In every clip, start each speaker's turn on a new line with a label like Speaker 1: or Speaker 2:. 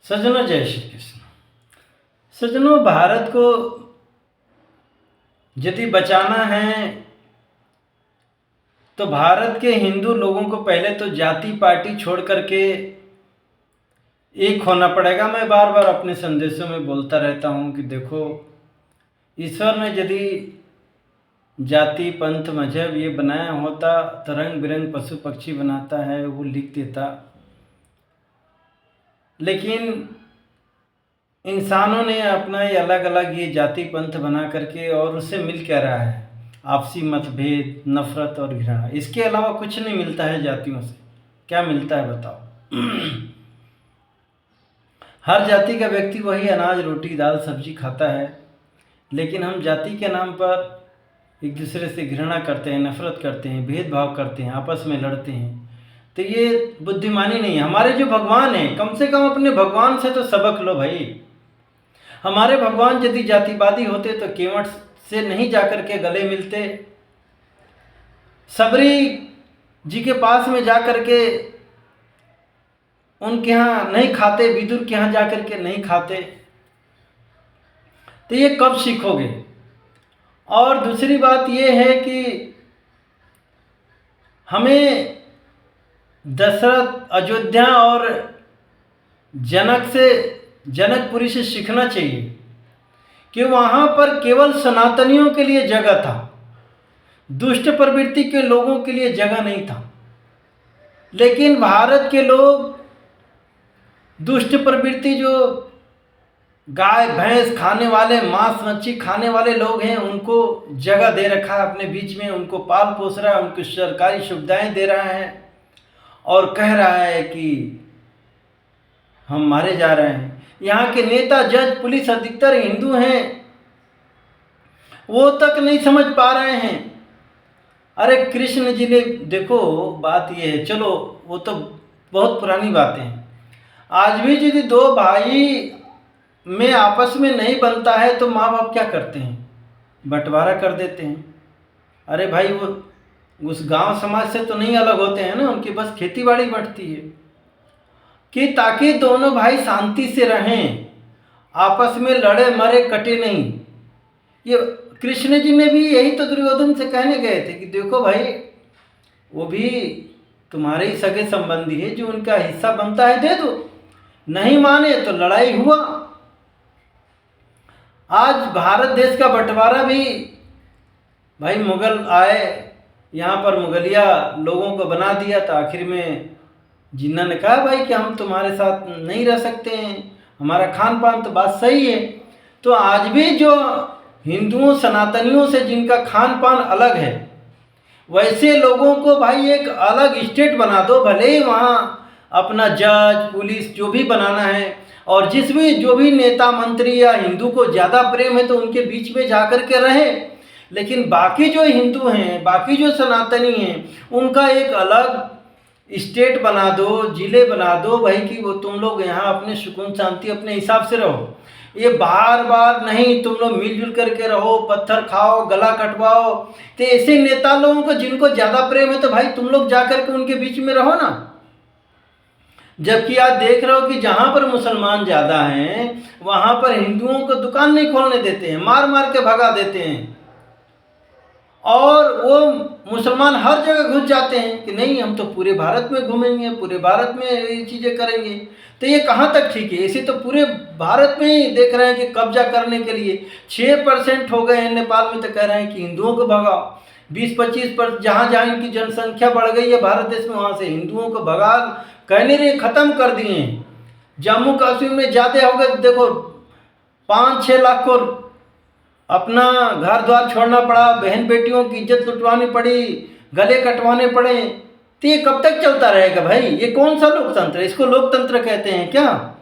Speaker 1: सज्जनों जय श्री कृष्ण। सज्जनों, भारत को यदि बचाना है तो भारत के हिंदू लोगों को पहले तो जाति पार्टी छोड़ करके एक होना पड़ेगा। मैं बार बार अपने संदेशों में बोलता रहता हूँ कि देखो, ईश्वर ने यदि जाति पंथ मजहब ये बनाया होता तो रंग बिरंग पशु पक्षी बनाता है, वो लिख देता। लेकिन इंसानों ने अपना ये अलग अलग ये जाति पंथ बना करके, और उससे मिल क्या रहा है? आपसी मतभेद, नफरत और घृणा। इसके अलावा कुछ नहीं मिलता है जातियों से। क्या मिलता है बताओ? हर जाति का व्यक्ति वही अनाज रोटी दाल सब्जी खाता है, लेकिन हम जाति के नाम पर एक दूसरे से घृणा करते हैं, नफरत करते हैं, भेदभाव करते हैं, आपस में लड़ते हैं। तो ये बुद्धिमानी नहीं है। हमारे जो भगवान हैं, कम से कम अपने भगवान से तो सबक लो भाई। हमारे भगवान यदि जातिवादी होते तो केवट से नहीं जाकर के गले मिलते, सबरी जी के पास में जाकर के उनके यहाँ नहीं खाते, विदुर के यहाँ जाकर के नहीं खाते। तो ये कब सीखोगे? और दूसरी बात ये है कि हमें दशरथ, अयोध्या और जनकपुरी से सीखना चाहिए कि वहाँ पर केवल सनातनियों के लिए जगह था, दुष्ट प्रवृत्ति के लोगों के लिए जगह नहीं था। लेकिन भारत के लोग दुष्ट प्रवृत्ति, जो गाय भैंस खाने वाले, मांस मच्छी खाने वाले लोग हैं, उनको जगह दे रखा है अपने बीच में, उनको पाल पोस रहा है, उनको सरकारी सुविधाएं दे रहा है और कह रहा है कि हम मारे जा रहे हैं। यहाँ के नेता, जज, पुलिस अधिकतर हिंदू हैं, वो तक नहीं समझ पा रहे हैं। अरे कृष्ण जी ने, देखो बात ये है, चलो वो तो बहुत पुरानी बातें हैं। आज भी यदि दो भाई में आपस में नहीं बनता है तो माँ बाप क्या करते हैं? बंटवारा कर देते हैं। अरे भाई, वो उस गांव समाज से तो नहीं अलग होते हैं ना, उनकी बस खेती बाड़ी बढ़ती है कि ताकि दोनों भाई शांति से रहें, आपस में लड़े मरे कटे नहीं। ये कृष्ण जी ने भी यही तो दुर्योधन से कहने गए थे कि देखो भाई, वो भी तुम्हारे ही सगे संबंधी है, जो उनका हिस्सा बनता है दे दो। नहीं माने तो लड़ाई हुआ। आज भारत देश का बंटवारा भी भाई, मुगल आए यहाँ पर, मुगलिया लोगों को बना दिया, तो आखिर में जिन्ना ने कहा भाई कि हम तुम्हारे साथ नहीं रह सकते हैं, हमारा खान पान तो बात सही है। तो आज भी जो हिंदुओं सनातनियों से जिनका खान पान अलग है, वैसे लोगों को भाई एक अलग स्टेट बना दो। भले ही वहाँ अपना जज पुलिस जो भी बनाना है, और जो भी नेता मंत्री या हिंदू को ज़्यादा प्रेम है तो उनके बीच में जाकर के रहे। लेकिन बाकी जो हिंदू हैं, बाकी जो सनातनी हैं, उनका एक अलग स्टेट बना दो, जिले बना दो भाई, कि वो तुम लोग यहाँ अपने सुकून शांति अपने हिसाब से रहो। ये बार बार नहीं, तुम लोग मिलजुल करके रहो, पत्थर खाओ, गला कटवाओ। तो ऐसे नेता लोगों को जिनको ज़्यादा प्रेम है तो भाई तुम लोग जाकर के उनके बीच में रहो ना। जबकि आज देख रहे हो कि जहाँ पर मुसलमान ज़्यादा हैं वहाँ पर हिंदुओं को दुकान नहीं खोलने देते हैं, मार मार के भगा देते हैं। और वो मुसलमान हर जगह घुस जाते हैं कि नहीं, हम तो पूरे भारत में घूमेंगे, पूरे भारत में ये चीज़ें करेंगे। तो ये कहाँ तक ठीक है? ऐसे तो पूरे भारत में ही देख रहे हैं कि कब्जा करने के लिए 6% हो गए हैं नेपाल में, तो कह रहे हैं कि हिंदुओं को भगाओ। 20-25% जहाँ जहाँ इनकी जनसंख्या बढ़ गई है भारत देश में, वहाँ से हिंदुओं को भगा, कहने रहे ख़त्म कर दिए हैं। जम्मू कश्मीर में ज़्यादा हो गए, देखो 5-6 लाख को अपना घर द्वार छोड़ना पड़ा, बहन बेटियों की इज्जत लुटवानी पड़ी, गले कटवाने पड़े। तो ये कब तक चलता रहेगा भाई? ये कौन सा लोकतंत्र है? इसको लोकतंत्र कहते हैं क्या?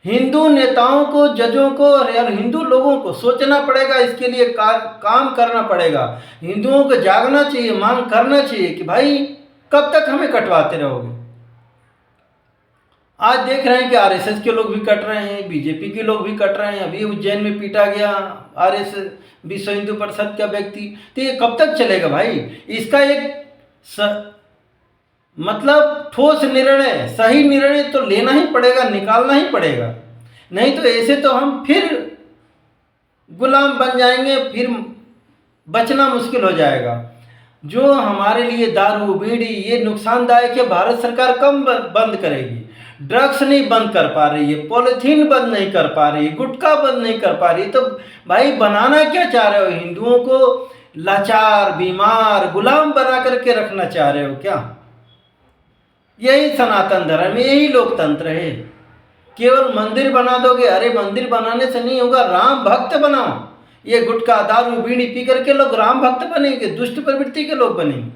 Speaker 1: हिंदू नेताओं को, जजों को और हिंदू लोगों को सोचना पड़ेगा, इसके लिए काम करना पड़ेगा। हिंदुओं को जागना चाहिए, मांग करना चाहिए कि भाई कब तक हमें कटवाते रहोगे? आज देख रहे हैं कि आरएसएस के लोग भी कट रहे हैं, बीजेपी के लोग भी कट रहे हैं। अभी उज्जैन में पीटा गया आरएसएस विश्व हिंदू परिषद का व्यक्ति। तो ये कब तक चलेगा भाई? इसका एक मतलब ठोस निर्णय, सही निर्णय तो लेना ही पड़ेगा, निकालना ही पड़ेगा। नहीं तो ऐसे तो हम फिर गुलाम बन जाएंगे, फिर बचना मुश्किल हो जाएगा। जो हमारे लिए दारू बीड़ी ये नुकसानदायक है, भारत सरकार कम बंद करेगी। ड्रग्स नहीं बंद कर पा रही है, पॉलिथीन बंद नहीं कर पा रही है, गुटखा बंद नहीं कर पा रही, तो भाई बनाना क्या चाह रहे हो? हिंदुओं को लाचार, बीमार, गुलाम बना करके रखना चाह रहे हो क्या? यही सनातन धर्म, यही लोकतंत्र है। केवल मंदिर बना दोगे, अरे मंदिर बनाने से नहीं होगा, राम भक्त बनाओ। ये गुटखा दारू बीड़ी पी करके लोग राम भक्त बनेंगे, दुष्ट प्रवृत्ति के लोग बनेंगे।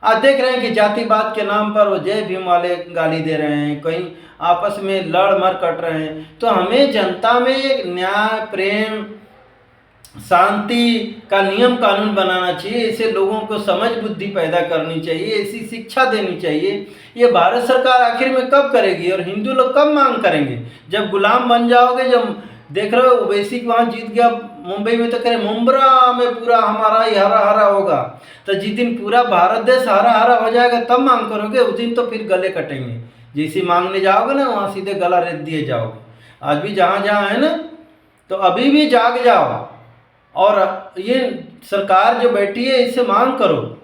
Speaker 1: आज देख रहे हैं कि जातिवाद के नाम पर वो जय भीम वाले गाली दे रहे हैं, कहीं आपस में लड़ मर कट रहे हैं। तो हमें जनता में एक न्याय, प्रेम, शांति का नियम कानून बनाना चाहिए। ऐसे लोगों को समझ बुद्धि पैदा करनी चाहिए, ऐसी शिक्षा देनी चाहिए। ये भारत सरकार आखिर में कब करेगी और हिंदू लोग कब मांग करेंगे? जब गुलाम बन जाओगे, जब देख रहे हो ओवैसी वहाँ जीत गया मुंबई में, तो कह रहे मुंब्रा में पूरा हमारा ही हरा हरा होगा। तो जिस दिन पूरा भारत देश हरा हरा हो जाएगा तब मांग करोगे, उस दिन तो फिर गले कटेंगे। जैसे मांगने जाओगे ना, वहाँ सीधे गला रेत दिए जाओगे। आज भी जहाँ जहाँ है ना, तो अभी भी जाग जाओ और ये सरकार जो बैठी है इससे मांग करो।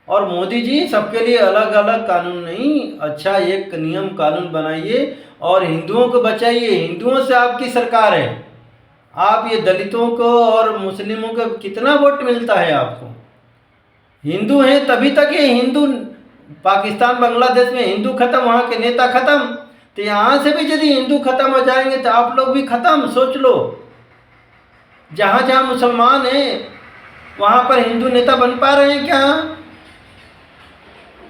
Speaker 1: और मोदी जी सबके लिए अलग अलग कानून नहीं, अच्छा एक नियम कानून बनाइए और हिंदुओं को बचाइए। हिंदुओं से आपकी सरकार है, आप ये दलितों को और मुस्लिमों को कितना वोट मिलता है आपको? हिंदू हैं तभी तक ये हिंदू, पाकिस्तान बांग्लादेश में हिंदू खत्म, वहाँ के नेता खत्म, तो यहाँ से भी यदि हिंदू खत्म हो जाएंगे तो आप लोग भी खत्म। सोच लो, जहाँ जहाँ मुसलमान हैं वहाँ पर हिंदू नेता बन पा रहे हैं क्या?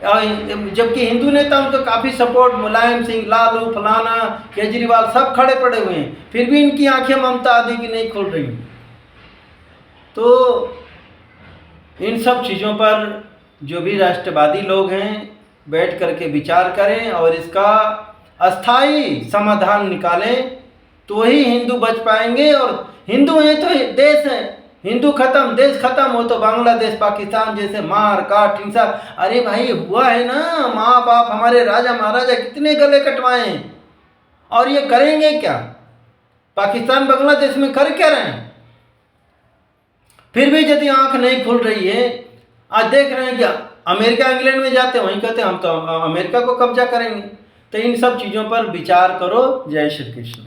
Speaker 1: जबकि हिंदू नेता उनको काफ़ी सपोर्ट, मुलायम सिंह, लालू, फलाना, केजरीवाल सब खड़े पड़े हुए हैं, फिर भी इनकी आंखें ममता आदि की नहीं खुल रही। तो इन सब चीज़ों पर जो भी राष्ट्रवादी लोग हैं बैठ करके विचार करें और इसका अस्थाई समाधान निकालें, तो ही हिंदू बच पाएंगे। और हिंदू हैं तो देश है, हिंदू खत्म देश खत्म हो तो बांग्लादेश पाकिस्तान जैसे मार काट हिंसा, अरे भाई हुआ है ना, माँ बाप हमारे राजा महाराजा कितने गले कटवाए हैं, और ये करेंगे क्या? पाकिस्तान बांग्लादेश में कर क्या रहे हैं? फिर भी यदि आंख नहीं खुल रही है, आज देख रहे हैं क्या अमेरिका इंग्लैंड में जाते हैं, वहीं कहते हैं हम तो अमेरिका को कब्जा करेंगे। तो इन सब चीज़ों पर विचार करो। जय श्री कृष्ण।